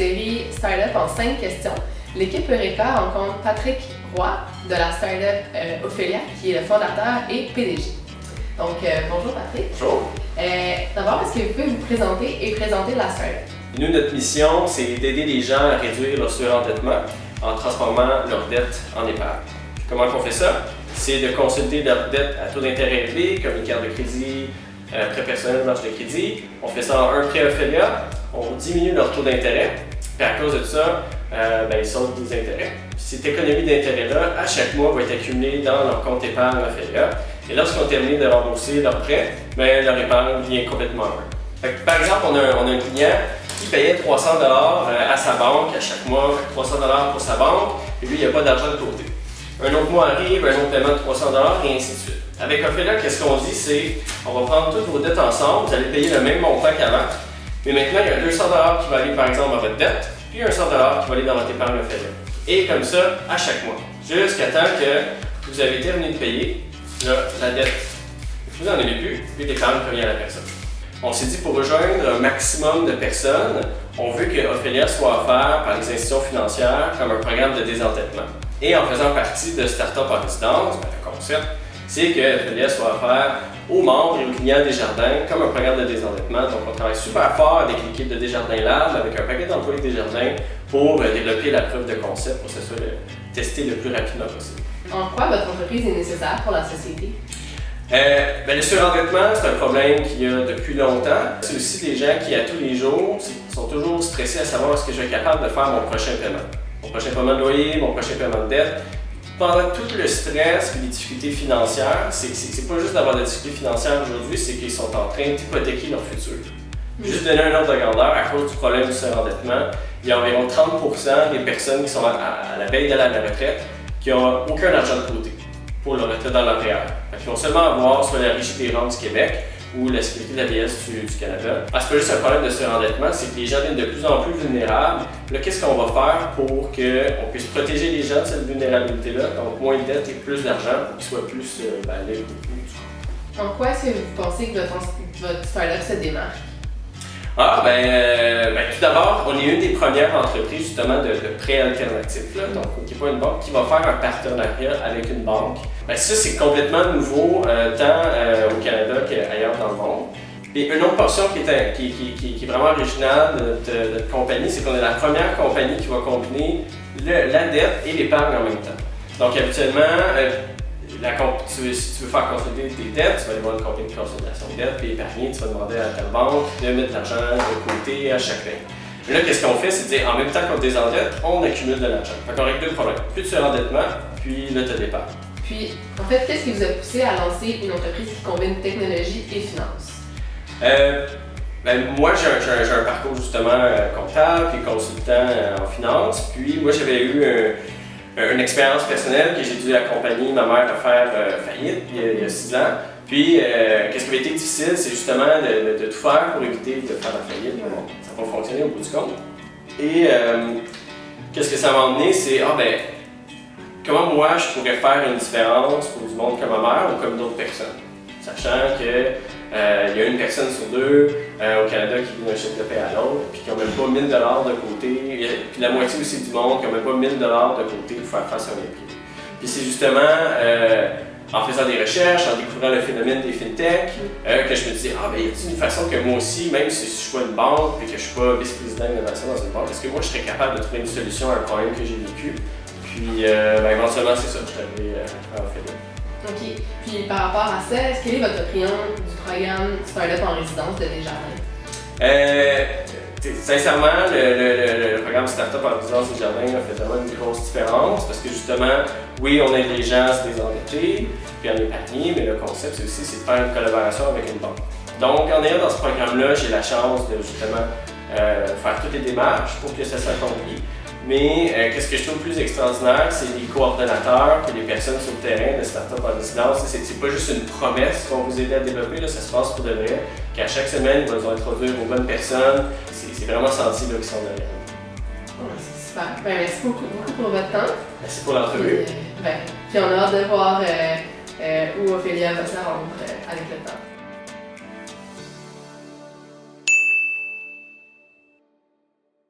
série Startup en 5 questions. L'équipe Eureka rencontre Patrick Roy de la startup Ophelia, qui est le fondateur et PDG. Donc, bonjour Patrick. Bonjour. D'abord, est-ce que vous pouvez vous présenter et présenter la startup? Nous, notre mission, c'est d'aider les gens à réduire leur surendettement en transformant leur dette en épargne. Comment on fait ça? C'est de consulter leur dette à taux d'intérêt élevé, comme les cartes de crédit, prêt personnel, marge de crédit. On fait ça en un prêt Ophelia, on diminue leur taux d'intérêt, puis à cause de ça, ils sautent des intérêts. Cette économie d'intérêt-là, à chaque mois, va être accumulée dans leur compte épargne Ophelia. Et lorsqu'ils ont terminé de rembourser leur prêt, leur épargne vient complètement à eux. Par exemple, on a un client qui payait 300 $ à sa banque à chaque mois, 300 $ pour sa banque, et lui, il n'a pas d'argent de côté. Un autre mois arrive, un autre paiement de 300 $ et ainsi de suite. Avec Ophelia, qu'est-ce qu'on dit? C'est on va prendre toutes vos dettes ensemble, vous allez payer le même montant qu'avant, mais maintenant, il y a 200 $ qui va aller par exemple dans votre dette, puis un 100 $ qui va aller dans votre épargne Ophelia. Et comme ça, à chaque mois, jusqu'à temps que vous avez terminé de payer la dette. Vous n'en avez plus, puis l'épargne revient à la personne. On s'est dit pour rejoindre un maximum de personnes, on veut que Ophelia soit offert par les institutions financières comme un programme de désendettement. Et en faisant partie de Startup en résidence, le concept, c'est que Ophelia soit offert aux membres et aux clients Desjardins comme un programme de désendettement. Donc on travaille super fort avec l'équipe de Desjardins Lab, avec un paquet d'employés Desjardins pour développer la preuve de concept pour que ce soit testé le plus rapidement possible. En quoi votre entreprise est nécessaire pour la société? Le surendettement, c'est un problème qu'il y a depuis longtemps. C'est aussi des gens qui, à tous les jours, sont toujours stressés à savoir est-ce que je vais être capable de faire mon prochain paiement. Mon prochain paiement de loyer, mon prochain paiement de dette. Pendant tout le stress et les difficultés financières, c'est pas juste d'avoir des difficultés financières aujourd'hui, c'est qu'ils sont en train d'hypothéquer leur futur. Juste donner un ordre de grandeur, à cause du problème du surendettement, il y a environ 30% des personnes qui sont à la veille de la retraite qui n'ont aucun argent de côté pour leur retraite dans leur REER. Ils vont seulement avoir soit la Régie des rentes du Québec ou la Sécurité de la vieillesse du Canada. C'est pas juste un problème de surendettement, c'est que les gens deviennent de plus en plus vulnérables. Là, qu'est-ce qu'on va faire pour qu'on puisse protéger les gens de cette vulnérabilité-là? Donc, moins de dettes et plus d'argent pour qu'ils soient plus libres. En quoi est-ce que vous pensez que votre startup se démarque? Tout d'abord, on est une des premières entreprises justement de prêts alternatifs. Donc, qui n'est pas une banque, qui va faire un partenariat avec une banque. Ça, c'est complètement nouveau, tant au Canada qu'ailleurs dans le monde. Et une autre portion qui est vraiment originale de notre compagnie, c'est qu'on est la première compagnie qui va combiner la dette et l'épargne en même temps. Donc, habituellement, si tu veux faire consolider tes dettes, tu vas aller voir une compagnie de consolidation de dettes, puis épargner, tu vas demander à ta banque de mettre de l'argent de côté à chaque fin. Mais là, qu'est-ce qu'on fait? C'est de dire, en même temps qu'on désendette, on accumule de l'argent. Fait qu'on règle deux problèmes. Plus de surendettement, puis là, tu as l'épargne. Puis, en fait, qu'est-ce qui vous a poussé à lancer une entreprise qui combine technologie et finance? Moi, j'ai un parcours justement comptable puis consultant en finance. Puis moi, j'avais eu une expérience personnelle que j'ai dû accompagner ma mère à faire faillite il y a 6 ans. Puis, qu'est-ce qui avait été difficile, c'est justement de tout faire pour éviter de faire la faillite. Bon, ça n'a pas fonctionné au bout du compte. Et qu'est-ce que ça m'a emmené, c'est comment moi je pourrais faire une différence pour du monde comme ma mère ou comme d'autres personnes. Sachant que il y a une personne sur deux au Canada qui vit d'un chèque de paie à l'autre, puis qui n'ont même pas 1000 $ de côté, puis la moitié aussi du monde qui n'a même pas 1000 $ de côté pour faire face à un imprévu. Puis c'est justement en faisant des recherches, en découvrant le phénomène des fintech, que je me disais, y a-t-il une façon que moi aussi, même si je suis pas une banque et que je suis pas vice-président d'innovation dans une banque, est-ce que moi je serais capable de trouver une solution à un problème que j'ai vécu? Puis éventuellement, c'est ça, je suis arrivé à Ophelia. OK. Puis par rapport à ça, quelle est votre opinion du programme Startup en résidence de Desjardins? Sincèrement, le programme Startup en résidence Desjardins a fait vraiment une grosse différence parce que justement, oui, on aide les gens à se désendetter puis à épargner, mais le concept c'est aussi de faire une collaboration avec une banque. Donc, en ayant dans ce programme-là, j'ai la chance de justement faire toutes les démarches pour que ça s'accomplisse. Mais qu'est-ce que je trouve plus extraordinaire, c'est les coordonnateurs et les personnes sur le terrain de Startup en résidence. C'est pas juste une promesse qu'on vous aide à développer, là, ça se passe pour de vrai. Qu'à chaque semaine, ils vont introduire aux bonnes personnes. C'est vraiment senti qu'ils sont derrière. C'est super. Merci beaucoup pour votre temps. Merci pour l'entrevue. Puis on a hâte de voir où Ophelia va se rendre avec le temps.